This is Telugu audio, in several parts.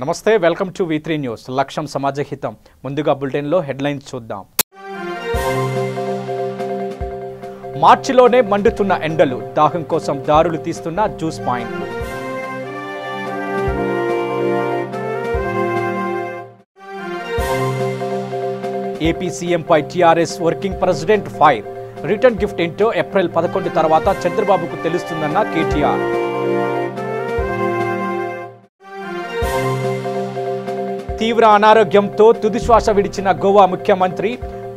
నమస్తే, వెల్కమ్ టు V3 న్యూస్. లక్ష్యం సమాజహితం. ముందుగా బులెటిన్లో హెడ్లైన్స్ చూద్దాం. మార్చిలోనే మండుతున్న ఎండలు, దాహం కోసం దారులు తీస్తున్న జ్యూస్ పాయింట్లు. ఏపీ సీఎంపై TRS working president fire. Return gift ఏంటో ఏప్రిల్ 11 తర్వాత చంద్రబాబుకు తెలుస్తుందన్న కేటీఆర్. తీవ్ర అనారోగ్యంతో తుదిశ్వాస విడిచిన గోవా ముఖ్యమంత్రి.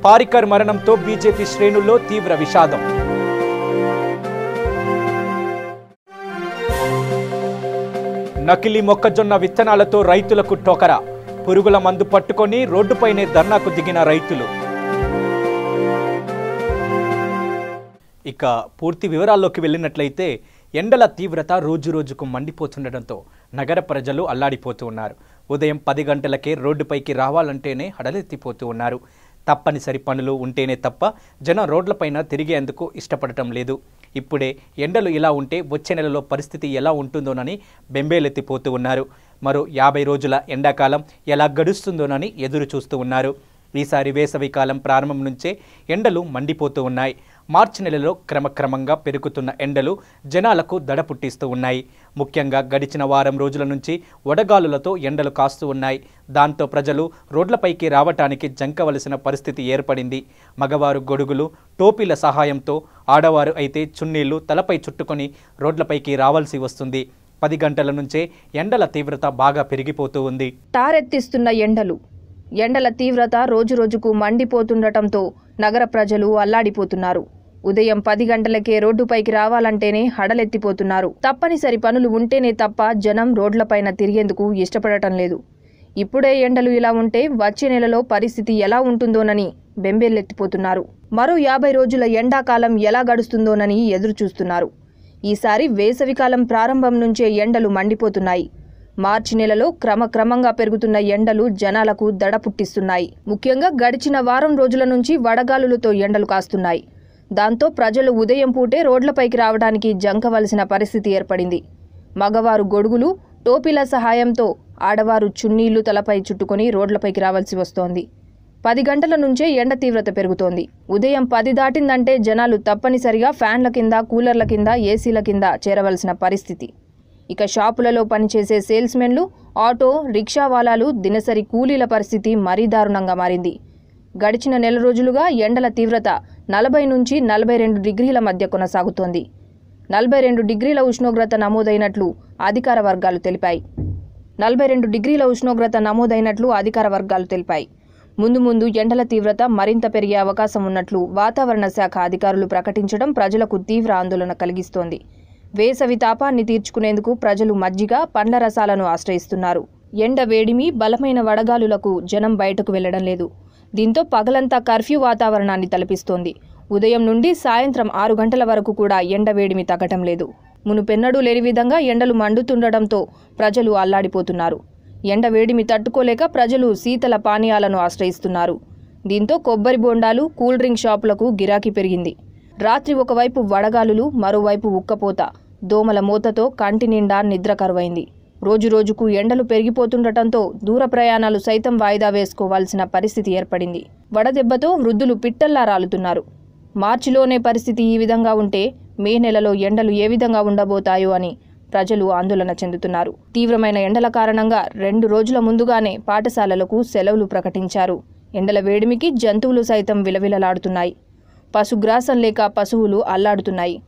పారికర్ మరణంతో బీజేపీ శ్రేణుల్లో తీవ్ర విషాదం. నకిలీ మొక్కజొన్న విత్తనాలతో రైతులకు టోకరా. పురుగుల మందు పట్టుకొని రోడ్డుపైనే ధర్నాకు దిగిన రైతులు. ఇక పూర్తి వివరాల్లోకి వెళ్ళినట్లయితే ఎండల తీవ్రత రోజురోజుకు మండిపోతుండటంతో నగర ప్రజలు అల్లాడిపోతూ ఉన్నారు. ఉదయం 10 గంటలకే రోడ్డుపైకి రావాలంటేనే హడలెత్తిపోతూ ఉన్నారు. తప్పనిసరి పనులు ఉంటేనే తప్ప జనం రోడ్లపైన తిరిగేందుకు ఇష్టపడటం లేదు. ఇప్పుడే ఎండలు ఇలా ఉంటే వచ్చే నెలలో పరిస్థితి ఎలా ఉంటుందోనని బెంబేలెత్తిపోతూ ఉన్నారు. మరో 50 రోజుల ఎండాకాలం ఎలా గడుస్తుందోనని ఎదురు చూస్తూ ఉన్నారు. ఈసారి వేసవికాలం ప్రారంభం నుంచే ఎండలు మండిపోతూ ఉన్నాయి. మార్చి నెలలో క్రమక్రమంగా పెరుగుతున్న ఎండలు జనాలకు దడ పుట్టిస్తూ ఉన్నాయి. ముఖ్యంగా గడిచిన వారం రోజుల నుంచి వడగాలులతో ఎండలు కాస్తూ ఉన్నాయి. దాంతో ప్రజలు రోడ్లపైకి రావటానికి జంకవలసిన పరిస్థితి ఏర్పడింది. మగవారు గొడుగులు, టోపీల సహాయంతో, ఆడవారు అయితే చున్నీళ్లు తలపై చుట్టుకొని రోడ్లపైకి రావాల్సి వస్తుంది. 10 గంటల నుంచే ఎండల తీవ్రత బాగా పెరిగిపోతూ ఉంది. టారెత్తిస్తున్న ఎండల తీవ్రత రోజురోజుకు మండిపోతుండటంతో నగర ప్రజలు అల్లాడిపోతున్నారు. ఉదయం 10 గంటలకే రోడ్డుపైకి రావాలంటేనే హడలెత్తిపోతున్నారు. తప్పనిసరి పనులు ఉంటేనే తప్ప జనం రోడ్లపైన తిరిగేందుకు ఇష్టపడటం లేదు. ఇప్పుడే ఎండలు ఇలా ఉంటే వచ్చే నెలలో పరిస్థితి ఎలా ఉంటుందోనని బెంబేలెత్తిపోతున్నారు. మరో 50 రోజుల ఎండాకాలం ఎలా గడుస్తుందోనని ఎదురు చూస్తున్నారు. ఈసారి వేసవికాలం ప్రారంభం నుంచే ఎండలు మండిపోతున్నాయి. మార్చి నెలలో క్రమక్రమంగా పెరుగుతున్న ఎండలు జనాలకు దడ పుట్టిస్తున్నాయి. ముఖ్యంగా గడిచిన వారం రోజుల నుంచి వడగాలులతో ఎండలు కాస్తున్నాయి. దాంతో ప్రజలు ఉదయం పూటే రోడ్లపైకి రావడానికి జంకవలసిన పరిస్థితి ఏర్పడింది. మగవారు గొడుగులు, టోపీల సహాయంతో, ఆడవారు చున్నీళ్లు తలపై చుట్టుకొని రోడ్లపైకి రావాల్సి వస్తోంది. 10 గంటల నుంచే ఎండ తీవ్రత పెరుగుతోంది. ఉదయం 10 దాటిందంటే జనాలు తప్పనిసరిగా ఫ్యాన్ల కింద, కూలర్ల కింద, ఏసీల కింద చేరవలసిన పరిస్థితి. ఇక షాపులలో పనిచేసే సేల్స్మెన్లు, ఆటో, రిక్షా వాలాలు దినసరి కూలీల పరిస్థితి మరీ దారుణంగా మారింది. గడిచిన నెల రోజులుగా ఎండల తీవ్రత 40 నుంచి 42 డిగ్రీల మధ్య కొనసాగుతోంది. 42 డిగ్రీల ఉష్ణోగ్రత నమోదైనట్లు అధికార వర్గాలు తెలిపాయి. ముందు ఎండల తీవ్రత మరింత పెరిగే అవకాశం ఉన్నట్లు వాతావరణ శాఖ అధికారులు ప్రకటించడం ప్రజలకు తీవ్ర ఆందోళన కలిగిస్తోంది. వేసవి తాపాన్ని తీర్చుకునేందుకు ప్రజలు మజ్జిగ, పండ్ల రసాలను ఆశ్రయిస్తున్నారు. ఎండ వేడిమి, బలమైన వడగాలులకు జనం బయటకు వెళ్లడం లేదు. దీంతో పగలంతా కర్ఫ్యూ వాతావరణాన్ని తలపిస్తోంది. ఉదయం నుండి సాయంత్రం 6 గంటల వరకు కూడా ఎండ వేడిమి తగ్గటం లేదు. మునుపెన్నడూ లేని విధంగా ఎండలు మండుతుండటంతో ప్రజలు అల్లాడిపోతున్నారు. ఎండ వేడిమి తట్టుకోలేక ప్రజలు శీతల పానీయాలను ఆశ్రయిస్తున్నారు. దీంతో కొబ్బరి బోండాలు, కూల్ డ్రింక్ షాపులకు గిరాకీ పెరిగింది. రాత్రి ఒకవైపు వడగాలులు, మరోవైపు ఉక్కపోత, దోమల మూతతో కంటి నిండా నిద్ర కరువైంది. రోజురోజుకు ఎండలు పెరిగిపోతుండటంతో దూర ప్రయాణాలు సైతం వాయిదా వేసుకోవాల్సిన పరిస్థితి ఏర్పడింది. వడదెబ్బతో వృద్ధులు పిట్టల్లా రాలుతున్నారు. మార్చిలోనే పరిస్థితి ఈ విధంగా ఉంటే మే నెలలో ఎండలు ఏ విధంగా ఉండబోతాయో అని ప్రజలు ఆందోళన చెందుతున్నారు. తీవ్రమైన ఎండల కారణంగా 2 రోజుల ముందుగానే పాఠశాలలకు సెలవులు ప్రకటించారు. ఎండల వేడిమికి జంతువులు సైతం విలవిలలాడుతున్నాయి. పశుగ్రాసం లేక పశువులు అల్లాడుతున్నాయి.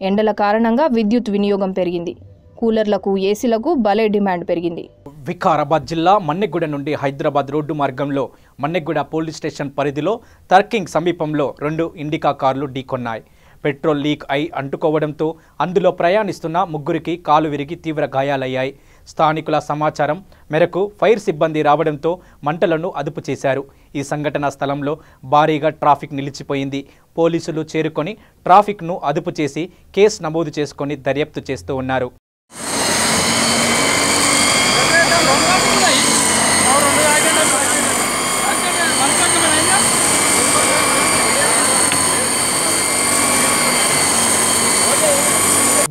ఎండల కారణంగా విద్యుత్ వినియోగం పెరిగింది. కూలర్లకు, ఏసీలకు భలే డిమాండ్ పెరిగింది. వికారాబాద్ జిల్లా మన్నెగూడ నుండి హైదరాబాద్ రోడ్డు మార్గంలో మన్నెగూడ పోలీస్ స్టేషన్ పరిధిలో తర్కింగ్ సమీపంలో 2 ఇండికా కార్లు ఢీకొన్నాయి. పెట్రోల్ లీక్ అయి అంటుకోవడంతో అందులో ప్రయాణిస్తున్న 3కి కాలు విరిగి తీవ్ర గాయాలయ్యాయి. స్థానికుల సమాచారం మేరకు ఫైర్ సిబ్బంది రావడంతో మంటలను అదుపు చేశారు. ఈ సంఘటన స్థలంలో భారీగా ట్రాఫిక్ నిలిచిపోయింది. పోలీసులు చేరుకొని ట్రాఫిక్ను అదుపు చేసి కేసు నమోదు చేసుకొని దర్యాప్తు చేస్తూ ఉన్నారు.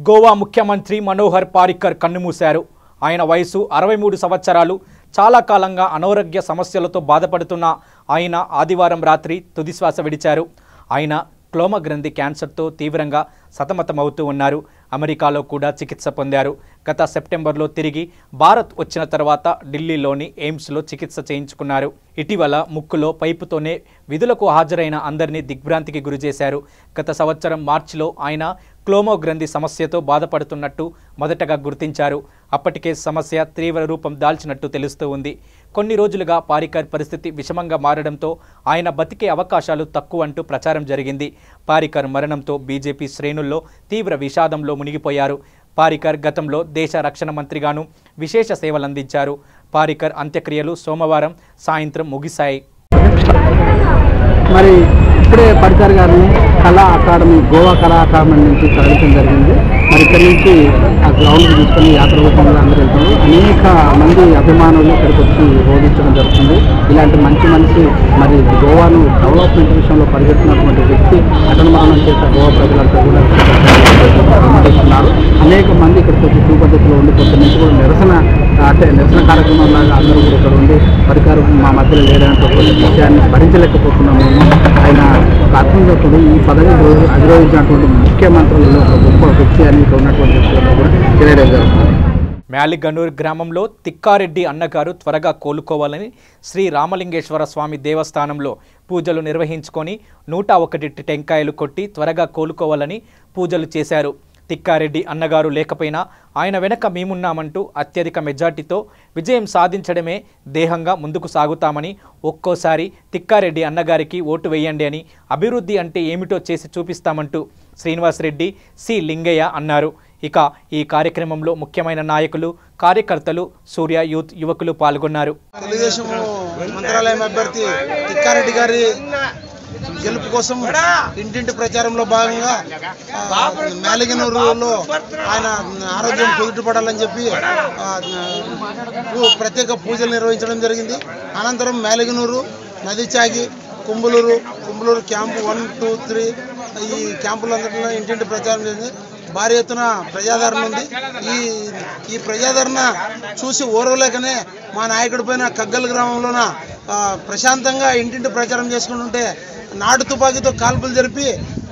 గోవా ముఖ్యమంత్రి మనోహర్ పారికర్ కన్నుమూశారు. ఆయన వయసు 63 సంవత్సరాలు. చాలా కాలంగా అనారోగ్య సమస్యలతో బాధపడుతున్న ఆయన ఆదివారం రాత్రి తుదిశ్వాస విడిచారు. ఆయన క్లోమ గ్రంథి క్యాన్సర్తో తీవ్రంగా సతమతమవుతూ ఉన్నారు. అమెరికాలో కూడా చికిత్స పొందారు. గత సెప్టెంబర్లో తిరిగి భారత్ వచ్చిన తర్వాత ఢిల్లీలోని ఎయిమ్స్లో చికిత్స చేయించుకున్నారు. ఇటీవల ముక్కులో పైపుతోనే విధులకు హాజరైన అందరినీ దిగ్భ్రాంతికి గురిచేశారు. గత సంవత్సరం మార్చిలో ఆయన క్లోమో గ్రంథి సమస్యతో బాధపడుతున్నట్టు మొదటగా గుర్తించారు. అప్పటికే సమస్య తీవ్ర రూపం దాల్చినట్టు తెలుస్తూ ఉంది. కొన్ని రోజులుగా పారికర్ పరిస్థితి విషమంగా మారడంతో ఆయన బతికే అవకాశాలు తక్కువ అంటూ ప్రచారం జరిగింది. పారికర్ మరణంతో బీజేపీ శ్రేణుల్లో తీవ్ర విషాదంలో మునిగిపోయారు. పారికర్ గతంలో దేశ రక్షణ మంత్రిగాను విశేష సేవలందించారు. పారికర్ అంత్యక్రియలు సోమవారం సాయంత్రం ముగిశాయి. మరి ఇప్పుడే పారికర్ గారిని కళా అకాడమీ, గోవా కళా అకాడమీ నుంచి చదివించడం జరిగింది. మరి ఇక్కడి నుంచి ఆ గ్రౌండ్కి తీసుకొని యాత్ర రూపంలో అందరూ వెళ్తారు. అనేక మంది అభిమానులు ఇక్కడికి వచ్చి బోధించడం జరుగుతుంది. ఇలాంటి మంచి మనిషి, మరి గోవాను డెవలప్మెంట్ విషయంలో పరిగెత్తున్నటువంటి వ్యక్తి అతను మరణం చేత గోవా ప్రజలంతా కూడా విమర్శిస్తున్నారు. అనేక మంది ఇక్కడికి వచ్చి క్యూ పద్ధతిలో ఉండి కొత్త నుంచి కూడా నిరసన కార్యక్రమం లాగా అందరూ కూడా ఇక్కడ ఉండి పారికర్ మా మధ్యలో లేదనేటువంటి విషయాన్ని భరించలేకపోతున్నాం మేము. ఆయన ఆత్మీయతలు ఈ పదవి అధిరోహించినటువంటి ముఖ్యమంత్రులలో ఒక గొప్ప వ్యక్తి అని ఇక్కడ ఉన్నటువంటి వ్యక్తులను కూడా తెలియడం జరుగుతుంది. మ్యాలిగనూర్ గ్రామంలో తిక్కారెడ్డి అన్నగారు త్వరగా కోలుకోవాలని శ్రీ రామలింగేశ్వర స్వామి దేవస్థానంలో పూజలు నిర్వహించుకొని 101 టెంకాయలు కొట్టి త్వరగా కోలుకోవాలని పూజలు చేశారు. తిక్కారెడ్డి అన్నగారు లేకపోయినా ఆయన వెనక మేమున్నామంటూ అత్యధిక మెజార్టీతో విజయం సాధించడమే దేహంగా ముందుకు సాగుతామని, ఒక్కోసారి తిక్కారెడ్డి అన్నగారికి ఓటు వేయండి అని, అభివృద్ధి అంటే ఏమిటో చేసి చూపిస్తామంటూ శ్రీనివాసరెడ్డి, సి లింగయ్య అన్నారు. ఇక ఈ కార్యక్రమంలో ముఖ్యమైన నాయకులు, కార్యకర్తలు, సూర్య యూత్ యువకులు పాల్గొన్నారు. తెలుగుదేశం మంత్రాలయం అభ్యర్థి తిక్కారెడ్డి గారి గెలుపు కోసం ఇంటింటి ప్రచారంలో భాగంగా మ్యాలిగనూరులో ఆయన ఆరోగ్యం కుదుటపడాలని చెప్పి ప్రత్యేక పూజలు నిర్వహించడం జరిగింది. అనంతరం మ్యాలిగనూరు, నదిచాగి, కుంబులూరు క్యాంపు 1, 2, 3 ఈ క్యాంపులందరిలో ఇంటింటి ప్రచారం జరిగింది. భారీ ఎత్తున ప్రజాదరణ ఉంది. ఈ ప్రజాదరణ చూసి ఓర్వలేకనే మా నాయకుడి పైన కగ్గల్ గ్రామంలోన ప్రశాంతంగా ఇంటింటి ప్రచారం చేసుకుంటుంటే నాటు తుపాకీతో కాల్పులు జరిపి,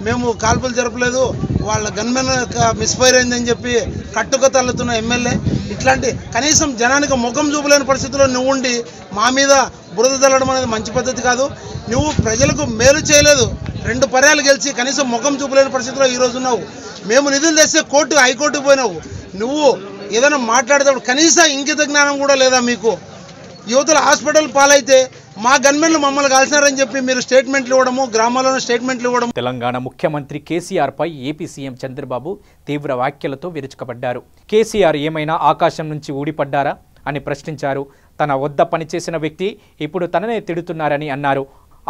మేము కాల్పులు జరపలేదు, వాళ్ళ గన్మెన్ మిస్ఫైర్ అయిందని చెప్పి కట్టుక తల్లుతున్న ఎమ్మెల్యే, ఇట్లాంటి కనీసం జనానికి ముఖం చూపలేని పరిస్థితిలో నువ్వు ఉండి మా మీద బురద చల్లడం అనేది మంచి పద్ధతి కాదు. నువ్వు ప్రజలకు మేలు చేయలేదు, 2 పర్యాలు గెలిచి కనీసం ముఖం చూపలేని పరిస్థితిలో ఈరోజు ఉన్నావు. మేము నిధులు తెస్తే హైకోర్టుకు పోయినావు. నువ్వు ఏదైనా మాట్లాడేటప్పుడు కనీస ఇంకిత జ్ఞానం కూడా లేదా మీకు? యువతల హాస్పిటల్ పాలైతే మా గన్మెన్లు మమ్మల్ని కలిసినారని చెప్పి మీరు స్టేట్మెంట్లు ఇవ్వడము, గ్రామాల్లోనే స్టేట్మెంట్లు ఇవ్వడం. తెలంగాణ ముఖ్యమంత్రి కేసీఆర్ పై ఏపీ సీఎం చంద్రబాబు తీవ్ర వ్యాఖ్యలతో విరుచుకుపడ్డారు. కేసీఆర్ ఏమైనా ఆకాశం నుంచి ఊడిపడ్డారా అని ప్రశ్నించారు. తన వద్ద పనిచేసిన వ్యక్తి ఇప్పుడు తననే తిడుతున్నారని అన్నారు.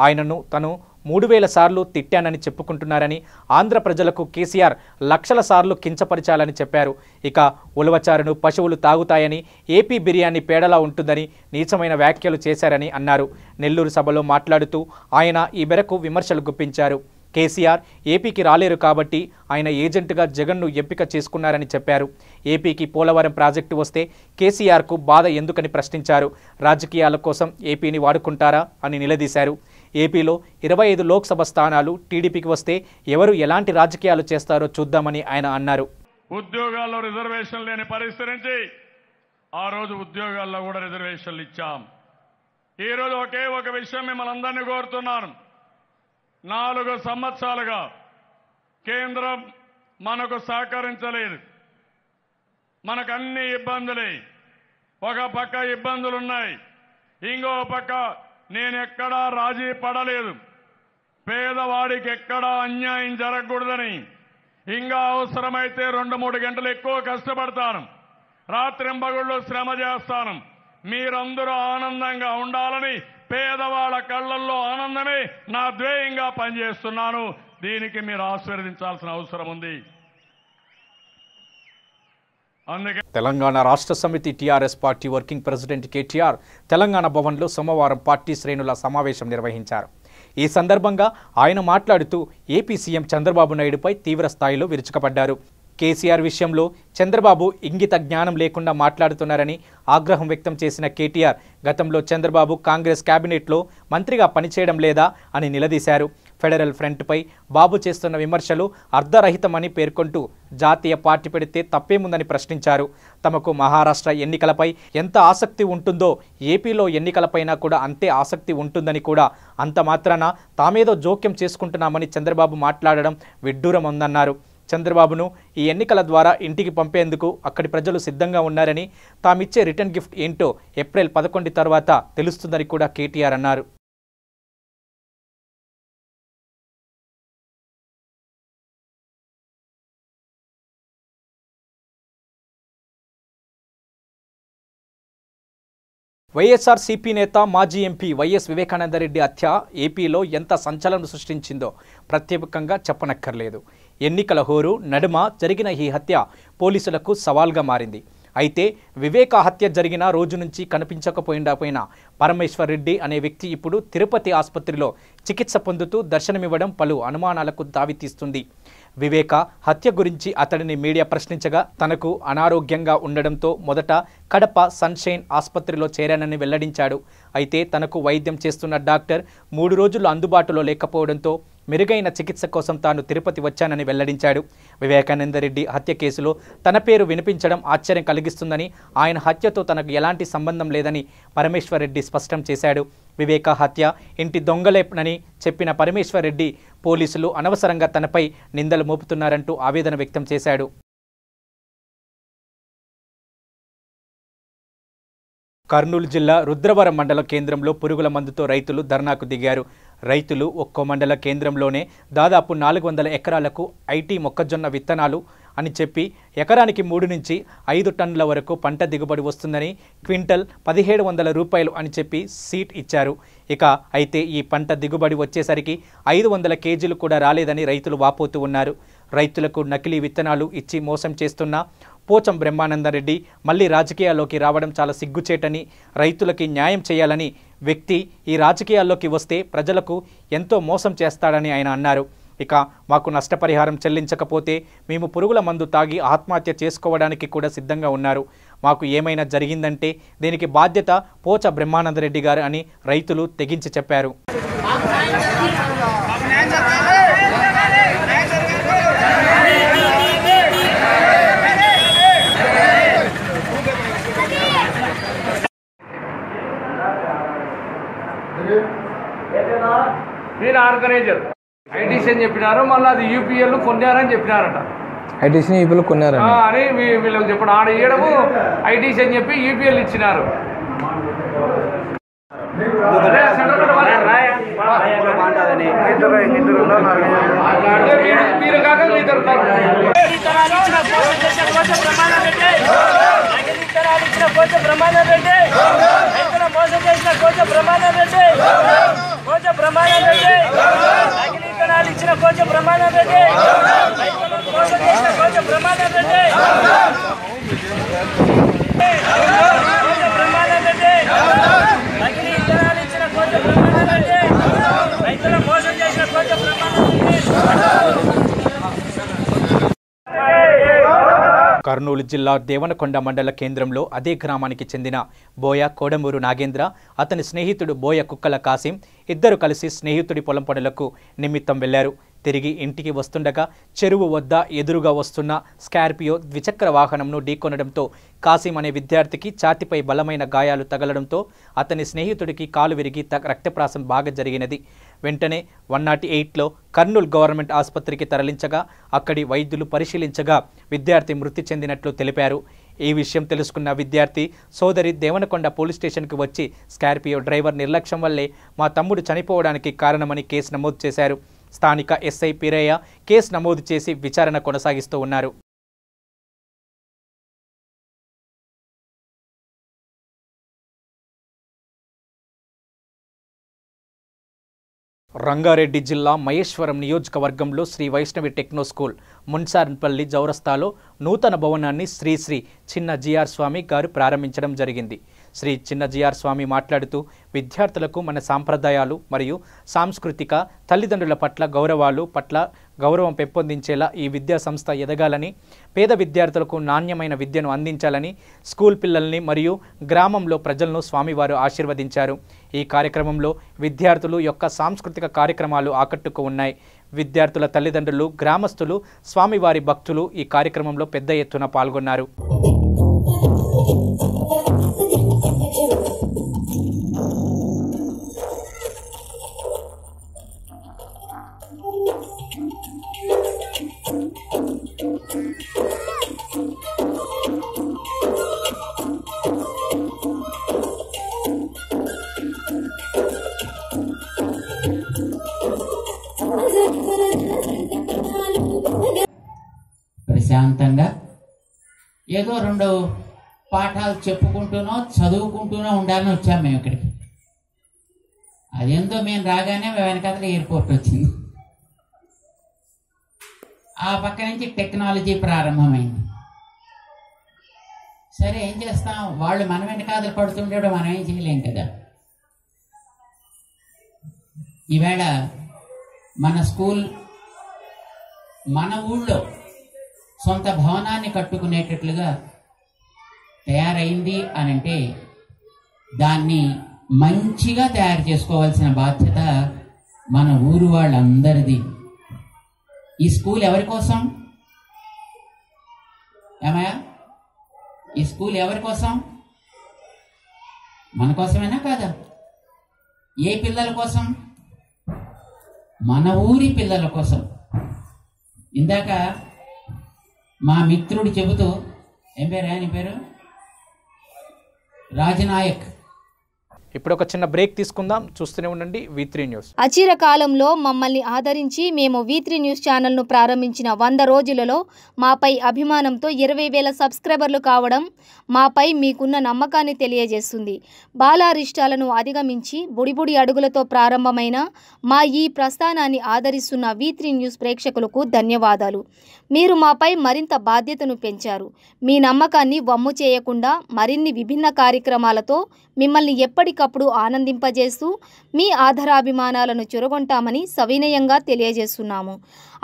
ఆయనను తను 3000 సార్లు తిట్టానని చెప్పుకుంటున్నారని, ఆంధ్ర ప్రజలకు కేసీఆర్ లక్షల సార్లు కించపరిచాలని చెప్పారు. ఇక ఉలవచారును పశువులు తాగుతాయని, ఏపీ బిర్యానీ పేడలా ఉంటుందని నీచమైన వ్యాఖ్యలు చేశారని అన్నారు. నెల్లూరు సభలో మాట్లాడుతూ ఆయన ఈ మేరకు విమర్శలు గుప్పించారు. కేసీఆర్ ఏపీకి రాలేరు కాబట్టి ఆయన ఏజెంటుగా జగన్ను ఎంపిక చేసుకున్నారని చెప్పారు. ఏపీకి పోలవరం ప్రాజెక్టు వస్తే కేసీఆర్కు బాధ ఎందుకని ప్రశ్నించారు. రాజకీయాల కోసం ఏపీని వాడుకుంటారా అని నిలదీశారు. ఏపీలో 25 లోక్సభ స్థానాలు టీడీపీకి వస్తే ఎవరు ఎలాంటి రాజకీయాలు చేస్తారో చూద్దామని ఆయన అన్నారు. ఉద్యోగాల్లో రిజర్వేషన్ లేని పరిస్థితి నుంచి ఆ రోజు ఉద్యోగాల్లో కూడా రిజర్వేషన్లు ఇచ్చాం. ఈరోజు ఒకే ఒక విషయం మిమ్మల్ని అందరినీ కోరుతున్నాను. 4 సంవత్సరాలుగా కేంద్రం మనకు సహకరించలేదు. మనకు అన్ని ఇబ్బందులే. ఒక పక్క ఇబ్బందులున్నాయి, ఇంకో పక్క నేను ఎక్కడా రాజీ పడలేదు. పేదవాడికి ఎక్కడా అన్యాయం జరగకూడదని ఇంకా అవసరమైతే 2-3 గంటలు ఎక్కువ కష్టపడతాను, రాత్రింబగుళ్ళు శ్రమ చేస్తాను. మీరందరూ ఆనందంగా ఉండాలని పేదవాళ్ళ కళ్ళల్లో ఆనందమే నా ధ్యేయంగా పనిచేస్తున్నాను. దీనికి మీరు ఆశీర్వదించాల్సిన అవసరం ఉంది. తెలంగాణ రాష్ట్ర సమితి TRS party working president KTR Telangana భవన్లో సోమవారం పార్టీ శ్రేణుల సమావేశం నిర్వహించారు. ఈ సందర్భంగా ఆయన మాట్లాడుతూ ఏపీ సీఎం చంద్రబాబు నాయుడుపై తీవ్ర స్థాయిలో విరుచుకుపడ్డారు. కేసీఆర్ విషయంలో చంద్రబాబు ఇంగిత జ్ఞానం లేకుండా మాట్లాడుతున్నారని ఆగ్రహం వ్యక్తం చేసిన కేటీఆర్ గతంలో చంద్రబాబు కాంగ్రెస్ కేబినెట్లో మంత్రిగా పనిచేయడం లేదా అని నిలదీశారు. ఫెడరల్ ఫ్రంట్పై బాబు చేస్తున్న విమర్శలు అర్ధరహితమని పేర్కొంటూ జాతీయ పార్టీ పెడితే తప్పేముందని ప్రశ్నించారు. తమకు మహారాష్ట్ర ఎన్నికలపై ఎంత ఆసక్తి ఉంటుందో ఏపీలో ఎన్నికలపైన కూడా అంతే ఆసక్తి ఉంటుందని కూడా అంత మాత్రాన తామేదో జోక్యం చేసుకుంటున్నామని చంద్రబాబు మాట్లాడడం విడ్డూరం ఉందన్నారు. చంద్రబాబును ఈ ఎన్నికల ద్వారా ఇంటికి పంపేందుకు అక్కడి ప్రజలు సిద్ధంగా ఉన్నారని తామిచ్చే రిటర్న్ గిఫ్ట్ ఏంటో ఏప్రిల్ 11 తర్వాత తెలుస్తుందని కూడా కేటీఆర్ అన్నారు. వైఎస్ఆర్సీపీ నేత మాజీ ఎంపీ వైఎస్ వివేకానందరెడ్డి హత్య ఏపీలో ఎంత సంచలనం సృష్టించిందో ప్రత్యేకంగా చెప్పనక్కర్లేదు. ఎన్నికల హోరు నడుమ జరిగిన ఈ హత్య పోలీసులకు సవాల్గా మారింది. అయితే వివేక హత్య జరిగిన రోజు నుంచి కనిపించకపోయినా పరమేశ్వర్ రెడ్డి అనే వ్యక్తి ఇప్పుడు తిరుపతి ఆసుపత్రిలో చికిత్స పొందుతూ దర్శనమివ్వడం పలు అనుమానాలకు దావితీస్తుంది. వివేక హత్య గురించి అతడిని మీడియా ప్రశ్నించగా తనకు అనారోగ్యంగా ఉండడంతో మొదట కడప సన్షైన్ ఆసుపత్రిలో చేరానని వెల్లడించాడు. అయితే తనకు వైద్యం చేస్తున్న డాక్టర్ 3 రోజులు అందుబాటులో లేకపోవడంతో మెరుగైన చికిత్స కోసం తాను తిరుపతి వచ్చానని వెల్లడించాడు. వివేకానందరెడ్డి హత్య కేసులో తన పేరు వినిపించడం ఆశ్చర్యం కలిగిస్తుందని, ఆయన హత్యతో తనకు ఎలాంటి సంబంధం లేదని పరమేశ్వర్ రెడ్డి స్పష్టం చేశాడు. వివేక హత్య ఇంటి దొంగలేనని చెప్పిన పరమేశ్వర్ రెడ్డి పోలీసులు అనవసరంగా తనపై నిందలు మోపుతున్నారంటూ ఆవేదన వ్యక్తం చేశాడు. కర్నూలు జిల్లా రుద్రవరం మండల కేంద్రంలో పురుగుల మందుతో రైతులు ధర్నాకు దిగారు. రైతులు ఒక్కో మండల కేంద్రంలోనే దాదాపు 400 ఎకరాలకు ఐటీ మొక్కజొన్న విత్తనాలు అని చెప్పి ఎకరానికి 3 నుంచి 5 టన్నుల వరకు పంట దిగుబడి వస్తుందని, క్వింటల్ 1700 రూపాయలు అని చెప్పి సీట్ ఇచ్చారు. అయితే ఈ పంట దిగుబడి వచ్చేసరికి 500 కేజీలు కూడా రాలేదని రైతులు వాపోతూ ఉన్నారు. రైతులకు నకిలీ విత్తనాలు ఇచ్చి మోసం చేస్తున్న పోచం బ్రహ్మానందరెడ్డి మళ్ళీ రాజకీయాల్లోకి రావడం చాలా సిగ్గుచేటని, రైతులకి న్యాయం చేయాలని వ్యక్తి ఈ రాజకీయాల్లోకి వస్తే ప్రజలకు ఎంతో మోసం చేస్తాడని ఆయన అన్నారు. మాకు నష్టపరిహారం చెల్లించకపోతే మేము పురుగుల మందు తాగి ఆత్మహత్య చేసుకోవడానికి కూడా సిద్ధంగా ఉన్నారు. మాకు ఏమైనా జరిగిందంటే దీనికి బాధ్యత పోచ బ్రహ్మానందరెడ్డి గారు అని రైతులు తెగించి చెప్పారు. మీరు ఆర్గనైజర్ ఐటీసీ అని చెప్పినారు, మళ్ళీ అది యూపీఎల్ కొన్నారని చెప్పినారట. ఐటీసీ యూపీఎల్ కొన్నారని అని వీళ్ళకి చెప్పడం ఆడ ఇవ్వడము ఐటీసీ అని చెప్పి యూపీఎల్ ఇచ్చినారు. మీరు కాక ఇద్దరు కర్నూలు జిల్లా దేవనకొండ మండల కేంద్రంలో అదే గ్రామానికి చెందిన బోయ కోడమూరు నాగేంద్ర, అతని స్నేహితుడు బోయ కుక్కల కాసిం ఇద్దరు కలిసి స్నేహితుడి పొలం పనులకు నిమిత్తం వెళ్లారు. తిరిగి ఇంటికి వస్తుండగా చెరువు వద్ద ఎదురుగా వస్తున్న స్కార్పియో ద్విచక్ర వాహనంను ఢీకొనడంతో కాసిం అనే విద్యార్థికి ఛాతిపై బలమైన గాయాలు తగలడంతో అతని స్నేహితుడికి కాలు విరిగి రక్తప్రాసం బాగా జరిగినది. వెంటనే 108లో కర్నూలు గవర్నమెంట్ ఆసుపత్రికి తరలించగా అక్కడి వైద్యులు పరిశీలించగా విద్యార్థి మృతి చెందినట్లు తెలిపారు. ఈ విషయం తెలుసుకున్న విద్యార్థి సోదరి దేవనకొండ పోలీస్ స్టేషన్కి వచ్చి స్కార్పియో డ్రైవర్ నిర్లక్ష్యం వల్లే మా తమ్ముడు చనిపోవడానికి కారణమని కేసు నమోదు చేశారు. స్థానిక ఎస్ఐ పీరయ్య కేసు నమోదు చేసి విచారణ కొనసాగిస్తూ ఉన్నారు. రంగారెడ్డి జిల్లా మహేశ్వరం నియోజకవర్గంలో శ్రీ వైష్ణవి టెక్నో స్కూల్ మున్సార్పల్లి చౌరస్తాలో నూతన భవనాన్ని శ్రీ చిన్న జిఆర్ స్వామి గారు ప్రారంభించడం జరిగింది. శ్రీ చిన్న జిఆర్ స్వామి మాట్లాడుతూ విద్యార్థులకు మన సాంప్రదాయాలు మరియు సాంస్కృతిక తల్లిదండ్రుల పట్ల గౌరవాలు పట్ల గౌరవం పెంపొందించేలా ఈ విద్యా సంస్థ ఎదగాలని, పేద విద్యార్థులకు నాణ్యమైన విద్యను అందించాలని స్కూల్ పిల్లల్ని మరియు గ్రామంలో ప్రజలను స్వామివారు ఆశీర్వదించారు. ఈ కార్యక్రమంలో విద్యార్థులు యొక్క సాంస్కృతిక కార్యక్రమాలు ఆకట్టుకు ఉన్నాయి. విద్యార్థుల తల్లిదండ్రులు, గ్రామస్తులు, స్వామివారి భక్తులు ఈ కార్యక్రమంలో పెద్ద ఎత్తున పాల్గొన్నారు. ప్రశాంతంగా ఏదో 2 పాఠాలు చెప్పుకుంటూనో చదువుకుంటూనో ఉండాలని వచ్చాము మేము ఇక్కడికి. అదేందో మేము రాగానే వెనకాల ఎయిర్పోర్ట్ వచ్చింది. ఆ పక్క నుంచి టెక్నాలజీ ప్రారంభమైంది. సరే ఏం చేస్తాం, వాళ్ళు మన వెనకాల పడుతుండేటో మనం ఏం చేయలేం కదా. ఈవేళ మన స్కూల్ మన ఊళ్ళో సొంత భవనాన్ని కట్టుకునేటట్లుగా తయారైంది అని అంటే దాన్ని మంచిగా తయారు చేసుకోవాల్సిన బాధ్యత మన ఊరు వాళ్ళందరిది. ఈ స్కూల్ ఎవరి కోసం? ఏమయ్యా, ఈ స్కూల్ ఎవరి కోసం? మన కోసమేనా కాదా? ఏ పిల్లల కోసం? మన ఊరి పిల్లల కోసం. ఇందాక మా మిత్రుడు చెబుతూ, ఏం పేరు ఆయన పేరు? రాజనాయక్. ఇప్పుడు ఒక చిన్న బ్రేక్ తీసుకుందాం. చూస్తూనే ఉండండి V3 న్యూస్. అచిర కాలంలో మమ్మల్ని ఆదరించి మేము V3 న్యూస్ ఛానల్ను ప్రారంభించిన 100 రోజులలో మాపై అభిమానంతో 20,000 సబ్స్క్రైబర్లు కావడం మాపై మీకున్న నమ్మకాన్ని తెలియజేస్తుంది. బాలారిష్టాలను అధిగమించి బుడిబుడి అడుగులతో ప్రారంభమైన మా ఈ ప్రస్థానాన్ని ఆదరిస్తున్న V3 న్యూస్ ప్రేక్షకులకు ధన్యవాదాలు. మీరు మాపై మరింత బాధ్యతను పెంచారు. మీ నమ్మకాన్ని వమ్ము చేయకుండా మరిన్ని విభిన్న కార్యక్రమాలతో మిమ్మల్ని ఎప్పటికప్పుడు ఆనందింపజేస్తూ మీ ఆధారాభిమానాలను చొరగొంటామని సవినయంగా తెలియజేస్తున్నాము.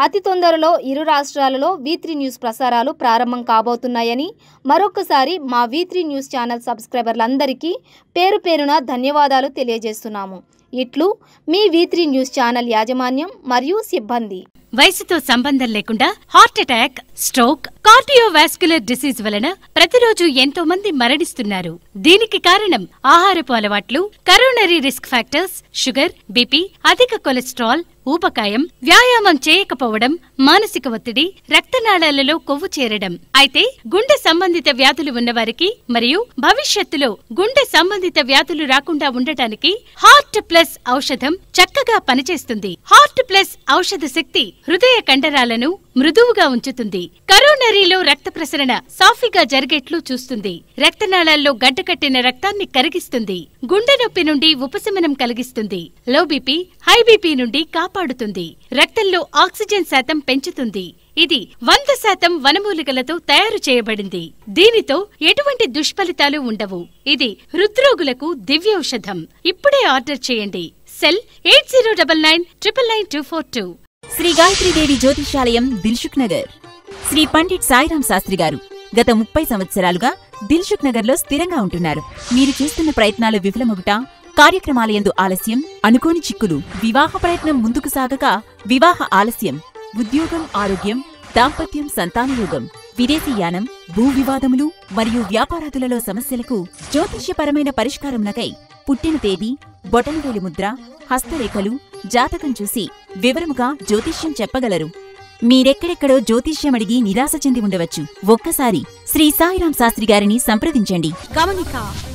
అతి తొందరలో 2 రాష్ట్రాలలో V3 న్యూస్ ప్రసారాలు ప్రారంభం కాబోతున్నాయని మరొకసారి మా V3 న్యూస్ ఛానల్ సబ్స్క్రైబర్లందరికీ పేరు పేరున ధన్యవాదాలు తెలియజేస్తున్నాము. ఇట్లు మీ V3 న్యూస్ ఛానల్ యాజమాన్యం మరియు సిబ్బంది. వయసుతో సంబంధం లేకుండా heart attack, stroke, cardiovascular disease వలన ప్రతిరోజు ఎంతో మంది మరణిస్తున్నారు. దీనికి కారణం ఆహారపు అలవాట్లు, coronary risk factors, sugar, BP, అధిక కొలెస్ట్రాల్, ఊబకాయం, వ్యాయామం చేయకపోవడం, మానసిక ఒత్తిడి, రక్తనాళాలలో కొవ్వు చేరడం. అయితే గుండె సంబంధిత వ్యాధులు ఉన్నవారికి మరియు భవిష్యత్తులో గుండె సంబంధిత వ్యాధులు రాకుండా ఉండటానికి హార్ట్ ప్లస్ ఔషధం చక్కగా పనిచేస్తుంది. హార్ట్ ప్లస్ ఔషధ శక్తి హృదయ కండరాలను మృదువుగా ఉంచుతుంది. కరోనరీలో రక్త ప్రసరణ సాఫీగా జరిగేట్లు చూస్తుంది. రక్తనాళాల్లో గడ్డకట్టిన రక్తాన్ని కరిగిస్తుంది. గుండె నొప్పి నుండి ఉపశమనం కలిగిస్తుంది. లో బీపీ, హై బీపీ నుండి కాపాడుతుంది. రక్తంలో ఆక్సిజన్ శాతం పెంచుతుంది. ఇది 100% వనమూలికలతో తయారు చేయబడింది. దీనితో ఎటువంటి దుష్ఫలితాలు ఉండవు. ఇది హృద్రోగులకు దివ్యౌషధం. ఇప్పుడే ఆర్డర్ చేయండి. సెల్ 8099999242. శ్రీ గాయత్రీదేవి జ్యోతిష్యాలయం, దిల్సుఖ్ నగర్. శ్రీ పండిట్ సాయిరాం శాస్త్రి గారు గత 30 సంవత్సరాలుగా దిల్సుఖ్ నగర్ లో స్థిరంగా ఉంటున్నారు. మీరు చేస్తున్న ప్రయత్నాలు విఫలమగుట, కార్యక్రమాలయందు ఆలస్యం, అనుకోని చిక్కులు, వివాహ ప్రయత్నం ముందుకు సాగక వివాహ ఆలస్యం, ఉద్యోగం, ఆరోగ్యం, దాంపత్యం, సంతానయోగం, విదేశీయానం, భూ వివాదములు మరియు వ్యాపారాదులలో సమస్యలకు జ్యోతిష్యపరమైన పరిష్కారమునకై పుట్టిన తేదీ, బొటనవేలి ముద్ర, హస్తరేఖలు, జాతకం చూసి వివరముగా జ్యోతిష్యం చెప్పగలరు. మీరెక్కడెక్కడో జ్యోతిష్యమడిగి నిరాశ చెంది ఉండవచ్చు. ఒక్కసారి శ్రీ సాయిరాం శాస్త్రి గారిని సంప్రదించండి. గమనిక: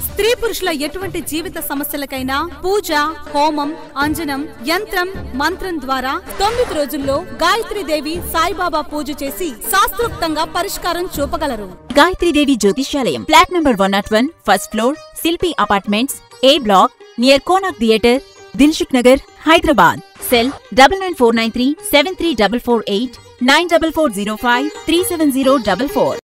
స్త్రీ పురుషుల ఎటువంటి జీవిత సమస్యలకైనా పూజ, హోమం, అంజనం, యంత్రం, మంత్రం ద్వారా 9 రోజుల్లో గాయత్రీదేవి సాయిబాబా పూజ చేసి శాస్త్రోక్తంగా పరిష్కారం చూపగలరు. గాయత్రీదేవి జ్యోతిష్యాలయం, flat number 101, first floor, Shilpi apartments, A block, near Konark theatre, Dilsukh Nagar, Hyderabad. Cell 9949373448, 9440537044.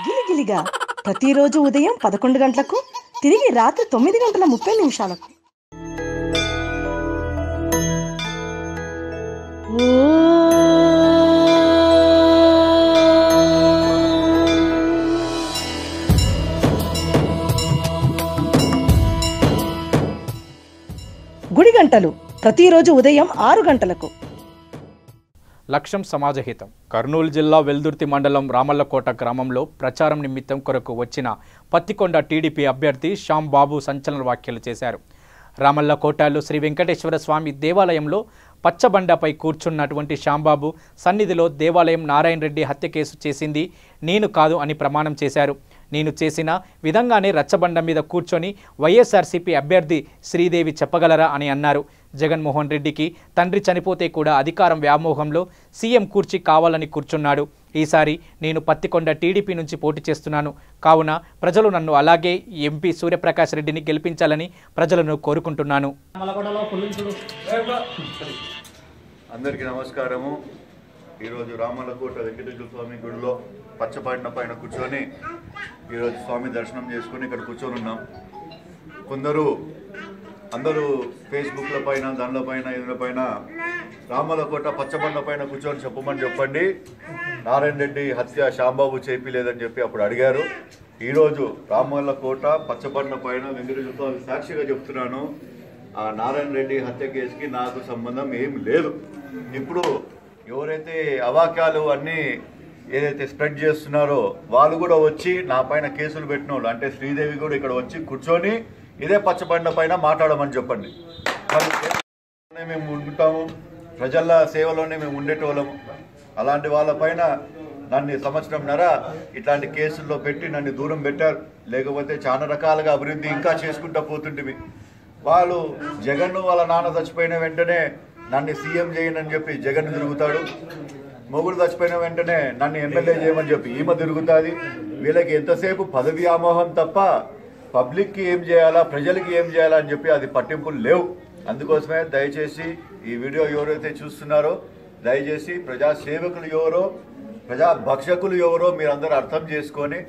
గిలిగిలిగా ప్రతిరోజు ఉదయం 11 గంటలకు, తిరిగి రాత్రి 9:30 గుడి గంటలు ప్రతిరోజు ఉదయం 6 గంటలకు. లక్ష్యం సమాజహితం. కర్నూలు జిల్లా వెల్దుర్తి మండలం రామల్లకోట గ్రామంలో ప్రచారం నిమిత్తం కొరకు వచ్చిన పత్తికొండ టీడీపీ అభ్యర్థి శ్యామ్ బాబు సంచలన వ్యాఖ్యలు చేశారు. రామల్లకోటలో శ్రీ వెంకటేశ్వర స్వామి దేవాలయంలో పచ్చబండపై కూర్చున్నటువంటి శ్యాంబాబు సన్నిధిలో దేవాలయం నారాయణ రెడ్డి హత్య కేసు చేసింది నేను కాదు అని ప్రమాణం చేశారు. నేను చేసిన విధంగానే రచ్చబండ మీద కూర్చొని వైఎస్ఆర్సీపీ అభ్యర్థి శ్రీదేవి చెప్పగలరా అని అన్నారు. జగన్మోహన్ రెడ్డికి తండ్రి చనిపోతే కూడా అధికారం వ్యామోహంలో సీఎం కుర్చీ కావాలని కూర్చున్నాడు. ఈసారి నేను పత్తికొండ టీడీపీ నుంచి పోటీ చేస్తున్నాను. కావున ప్రజలు నన్ను అలాగే ఎంపీ సూర్యప్రకాష్ రెడ్డిని గెలిపించాలని ప్రజలను కోరుకుంటున్నాను. అందరికీ నమస్కారము. ఈరోజు రామల్లకోట వెంకటేశ్వర స్వామి గుడిలో పచ్చపాటిన పైన కూర్చొని ఈరోజు స్వామి దర్శనం చేసుకుని ఇక్కడ కూర్చొని ఉన్నాం. అందరూ ఫేస్బుక్ల పైన దానిల పైన ఇళ్ళ పైన రామల్లకోట పచ్చబండ పైన కూర్చొని చెప్పండి నారాయణ రెడ్డి హత్య శ్యాంబాబు చేపిలేదని చెప్పి అప్పుడు అడిగారు. ఈరోజు రామల్లకోట పచ్చబండ పైన వెంకటేశ్వర స్వామి సాక్షిగా చెప్తున్నాను, ఆ నారాయణ రెడ్డి హత్య కేసుకి నాకు సంబంధం ఏం లేదు. ఇప్పుడు ఎవరైతే అవాక్యాలు అన్నీ ఏదైతే స్ప్రెడ్ చేస్తున్నారో వాళ్ళు కూడా వచ్చి నా పైన కేసులు పెట్టిన వాళ్ళు, అంటే శ్రీదేవి కూడా ఇక్కడ వచ్చి కూర్చొని ఇదే పచ్చబండ పైన మాట్లాడమని చెప్పండి. మేము ఉంటాము, ప్రజల సేవలోనే మేము ఉండేటోళ్ళము. అలాంటి వాళ్ళపైన నన్ను సంవత్సరంన్నర ఇట్లాంటి కేసుల్లో పెట్టి నన్ను దూరం పెట్టారు. లేకపోతే చాలా రకాలుగా అభివృద్ధి ఇంకా చేసుకుంటూ పోతుంటిమి. వాళ్ళు జగన్ వాళ్ళ నాన్న చచ్చిపోయిన వెంటనే నన్ను సీఎం చేయనని చెప్పి జగన్ తిరుగుతాడు. మొగుడు చచ్చిపోయిన వెంటనే నన్ను ఎమ్మెల్యే చేయమని చెప్పి ఈమె తిరుగుతుంది. వీళ్ళకి ఎంతసేపు పదవి వ్యామోహం తప్ప పబ్లిక్కి ఏం చేయాలా, ప్రజలకి ఏం చేయాలా అని చెప్పి అది పట్టింపులు లేవు. అందుకోసమే దయచేసి ఈ వీడియో ఎవరైతే చూస్తున్నారో దయచేసి ప్రజాసేవకులు ఎవరో, ప్రజాభక్షకులు ఎవరో మీరందరూ అర్థం చేసుకొని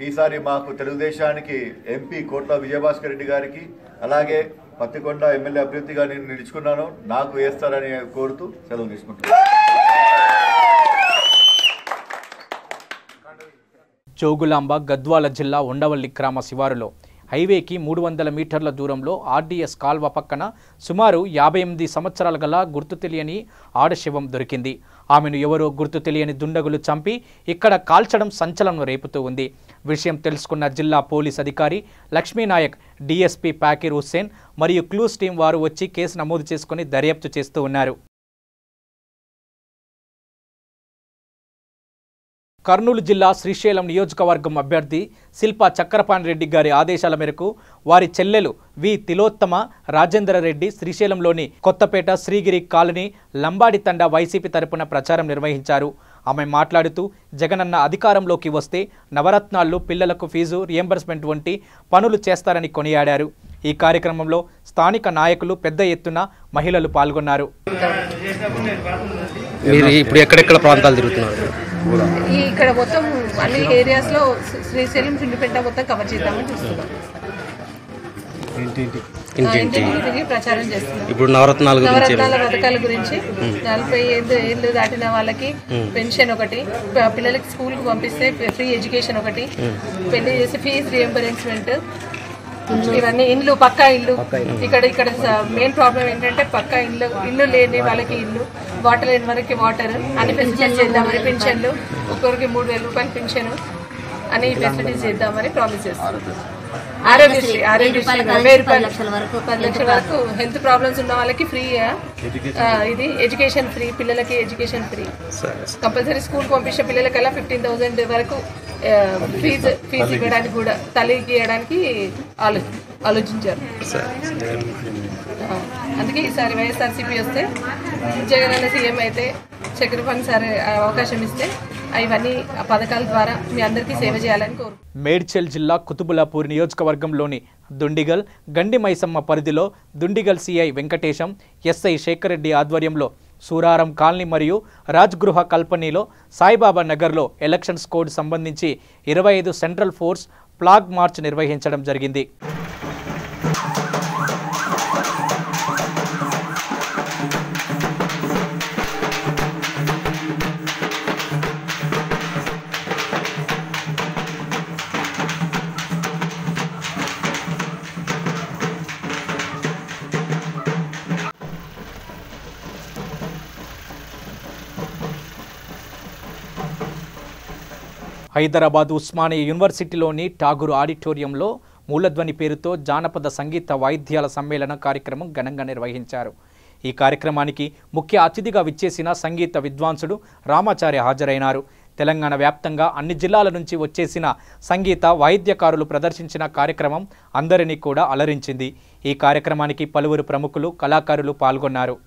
ఈసారి మాకు తెలుగుదేశానికి ఎంపీ కోట్ల విజయభాస్కర్ రెడ్డి గారికి అలాగే పత్తికొండ ఎమ్మెల్యే అభ్యర్థిగా నేను నిలుచుకున్నాను, నాకు వేస్తారని కోరుతూ సెలవు తీసుకుంటున్నాను. జోగులాంబ గద్వాల జిల్లా ఉండవల్లి గ్రామ శివారులో హైవేకి 300 మీటర్ల దూరంలో ఆర్డీఎస్ కాల్వ పక్కన సుమారు 58 సంవత్సరాల గల గుర్తు తెలియని ఆడశవం దొరికింది. ఆమెను ఎవరో గుర్తు తెలియని దుండగులు చంపి ఇక్కడ కాల్చడం సంచలనం రేపుతూ ఉంది. విషయం తెలుసుకున్న జిల్లా పోలీస్ అధికారి లక్ష్మీనాయక్, డీఎస్పీ పాకీర్ హుస్సేన్ మరియు క్లూస్ టీం వారు వచ్చి కేసు నమోదు చేసుకుని దర్యాప్తు చేస్తూ ఉన్నారు. కర్నూలు జిల్లా శ్రీశైలం నియోజకవర్గం అభ్యర్థి శిల్పా చక్రపాణి రెడ్డి గారి ఆదేశాల మేరకు వారి చెల్లెలు వి తిలోత్తమ రాజేంద్ర రెడ్డి శ్రీశైలంలోని కొత్తపేట శ్రీగిరి కాలనీ లంబాడి తండా వైసీపీ తరపున ప్రచారం నిర్వహించారు. ఆమె మాట్లాడుతూ జగనన్న అధికారంలోకి వస్తే నవరత్నాల్లో పిల్లలకు ఫీజు రియంబర్స్మెంట్ వంటి పనులు చేస్తారని కొనియాడారు. ఈ కార్యక్రమంలో స్థానిక నాయకులు పెద్ద ఎత్తున మహిళలు పాల్గొన్నారు. ఇప్పుడు ఎక్కడెక్కడ ప్రాంతాలు తిరుగుతున్నారు? ఇక్కడ మొత్తం అన్ని ఏరియాస్ లో శ్రీశైలం చుండిపేట మొత్తం కవర్ చేద్దామని చూస్తున్నాం. ఇంటింటికి ప్రచారం చేస్తున్నాం. ఇప్పుడు నవరత్నాల పథకాల గురించి 40 ఏళ్ళు దాటిన వాళ్ళకి పెన్షన్ ఒకటి, పిల్లలకి స్కూల్ కు పంపిస్తే ఫ్రీ ఎడ్యుకేషన్ ఒకటి, పెళ్లి చేసి ఫీజు రియంబర్స్మెంట్, ఇవన్నీ ఇండ్లు, పక్కా ఇల్లు. ఇక్కడ మెయిన్ ప్రాబ్లం ఏంటంటే పక్కా ఇల్లు లేని వాళ్ళకి ఇల్లు, వాటర్ లేని వారికి వాటర్, అన్ని ఫెసిలిటీస్ చేద్దామని, పెన్షన్లు ఒక్కొక్కరికి 3,000 రూపాయలు పెన్షన్ అని ఫెసిలిటీస్ చేద్దామని ప్రామిస్ చేస్తారు. ఆరోగ్యశ్రీ 10,000 రూపాయలు 10 లక్షల వరకు హెల్త్ ప్రాబ్లమ్స్ ఉన్న వాళ్ళకి ఫ్రీ. ఇది ఎడ్యుకేషన్ ఫ్రీ, పిల్లలకి ఎడ్యుకేషన్ ఫ్రీ. కంపల్సరీ స్కూల్ పంపించే పిల్లలకల్లా 15,000 వరకు ఫీజు ఇవ్వడానికి కూడా తల్లికి ఇవ్వడానికి ఆలోచించారు. అందుకే ఈసారి వైఎస్ఆర్సీపీ వస్తే, జగన్ అన్న సీఎం అయితే, చక్రపాణి సార్ అవకాశం ఇస్తే ఇవన్నీ పథకాల ద్వారా మీ అందరికీ సేవ చేయాలని కోరు. మేడ్చల్ జిల్లా కుతుబులాపూర్ నియోజకవర్గంలోని దుండిగల్, గండి మైసమ్మ పరిధిలో దుండిగల్ సిఐ వెంకటేశం, ఎస్ఐ శేఖర్ రెడ్డి ఆధ్వర్యంలో సూరారం కాలనీ మరియు రాజ్గృహ కల్పనీలో సాయిబాబా నగర్లో ఎలక్షన్స్ కోడ్ సంబంధించి 25 సెంట్రల్ ఫోర్స్ ఫ్లాగ్ మార్చ్ నిర్వహించడం జరిగింది. హైదరాబాద్ ఉస్మానియా యూనివర్సిటీలోని ఠాగూర్ ఆడిటోరియంలో మూలధ్వని పేరుతో జానపద సంగీత వాయిద్యాల సమ్మేళన కార్యక్రమం ఘనంగా నిర్వహించారు. ఈ కార్యక్రమానికి ముఖ్య అతిథిగా విచ్చేసిన సంగీత విద్వాంసుడు రామాచార్య హాజరైనారు. తెలంగాణ వ్యాప్తంగా అన్ని జిల్లాల నుంచి వచ్చేసిన సంగీత వాయిద్యకారులు ప్రదర్శించిన కార్యక్రమం అందరినీ కూడా అలరించింది. ఈ కార్యక్రమానికి పలువురు ప్రముఖులు కళాకారులు పాల్గొన్నారు.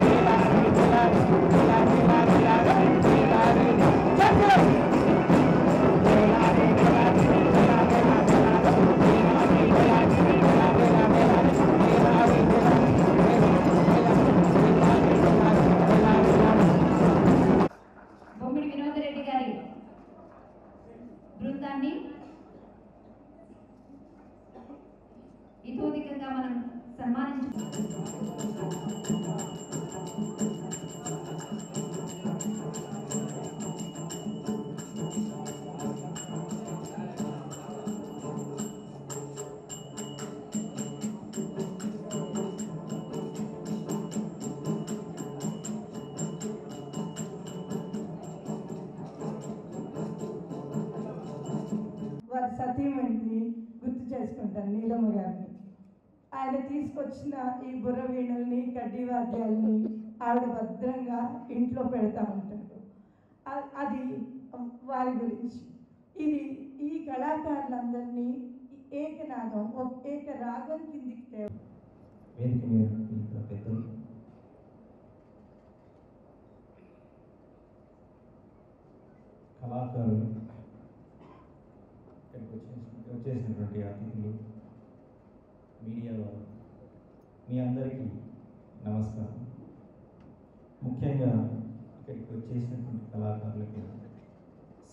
బృందాన్ని ఇతోధికంగా మనం వారి సతీమణిని గుర్తు చేసుకుంటాను, నీలమ్మ గారిని. ఆయన తీసుకొచ్చిన ఈ బుర్ర వీణల్ని కడ్డీ వాద్యాలని ఆవిడ భద్రంగా ఇంట్లో పెడతా ఉంటారు. అది వారి గురించి. ఇది ఈ కళాకారులందరినీ ఏకనాదం ఏక రాగం కిందికి పెద్దలు కళాకారులు వచ్చేసినటువంటి అతిథులు, మీడియా వారు, మీ అందరికీ నమస్కారం. ముఖ్యంగా ఇక్కడికి వచ్చేసినటువంటి కళాకారులకి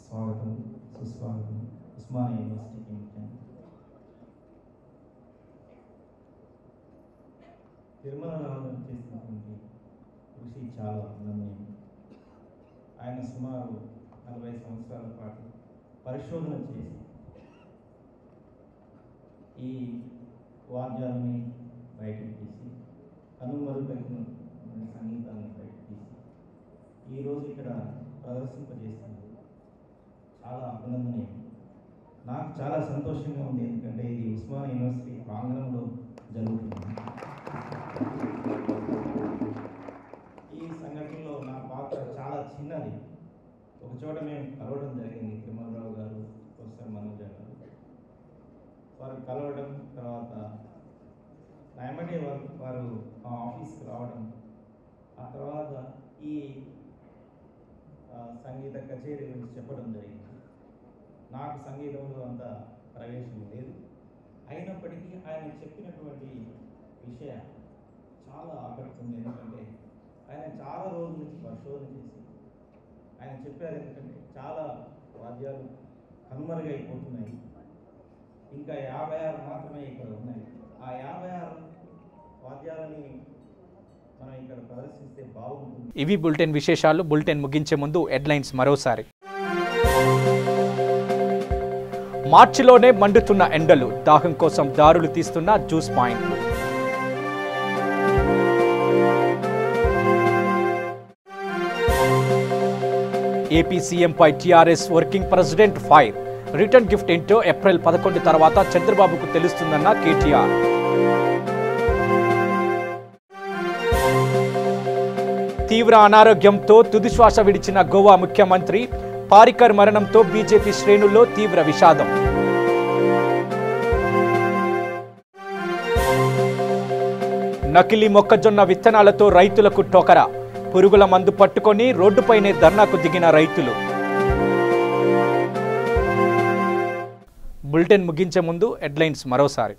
స్వాగతం, సుస్వాగతం. ఉస్మానియా యూనివర్సిటీకి ముఖ్యంగా తిరుమల రావడం చేసినటువంటి కృషి చాలా అభినందనీయం. ఆయన సుమారు 40 సంవత్సరాల పాటు పరిశోధన చేసి ఈ వాద్యాలని బయటకు తీసి కనుమరుగైన సంగీతాన్ని బయటకు తీసి ఈరోజు ఇక్కడ ప్రదర్శింపజేస్తున్నారు. చాలా అభినందనీయం. నాకు చాలా సంతోషంగా ఉంది, ఎందుకంటే ఇది ఉస్మానియా యూనివర్సిటీ ప్రాంగణంలో జరుగుతుంది. ఈ సంఘటనలో నా పాత్ర చాలా చిన్నది. ఒక చోట మేము కలవడం జరిగింది, తిరుమలరావు గారు, ప్రొఫెసర్ మనోజ గారు. వారు కలవడం తర్వాత నాయమటే వారు మా ఆఫీస్కి రావడం, ఆ తర్వాత ఈ సంగీత కచేరీ గురించి చెప్పడం జరిగింది. నాకు సంగీతంలో అంత ప్రవేశం లేదు, అయినప్పటికీ ఆయన చెప్పినటువంటి విషయం చాలా ఆకట్టుకుంది. ఎందుకంటే ఆయన చాలా రోజుల నుంచి పరిశోధన చేసి ఆయన చెప్పారు, ఎందుకంటే చాలా వాద్యాలు కనుమరుగైపోతున్నాయి, ఇంకా 56 మాత్రమే ఇక్కడ ఉన్నాయి. ఆ 56 వాద్యాలని మనం ఇక్కడ ప్రదర్శిస్తే బాగుంటుంది. ఇవి బులెటిన్ విశేషాలు. బులెటిన్ ముగించే ముందు హెడ్లైన్స్ మరోసారి. మార్చిలోనే మండుతున్న ఎండలు, దాహం కోసం దారులు తీస్తున్న జ్యూస్ పాయింట్లు. ఏపీ సీఎంపై TRS working president fire. Return gift ఏంటో ఏప్రిల్ 11 తర్వాత చంద్రబాబుకు తెలుస్తుందన్న కేటీఆర్. తీవ్ర అనారోగ్యంతో తుదిశ్వాస విడిచిన గోవా ముఖ్యమంత్రి. పారికర్ మరణంతో బీజేపీ శ్రేణుల్లో తీవ్ర విషాదం. నకిలీ మొక్కజొన్న విత్తనాలతో రైతులకు టోకర. పురుగుల మందు పట్టుకొని రోడ్డుపైనే ధర్నాకు దిగిన రైతులు. బులెటిన్ ముగించే ముందు హెడ్లైన్స్ మరోసారి.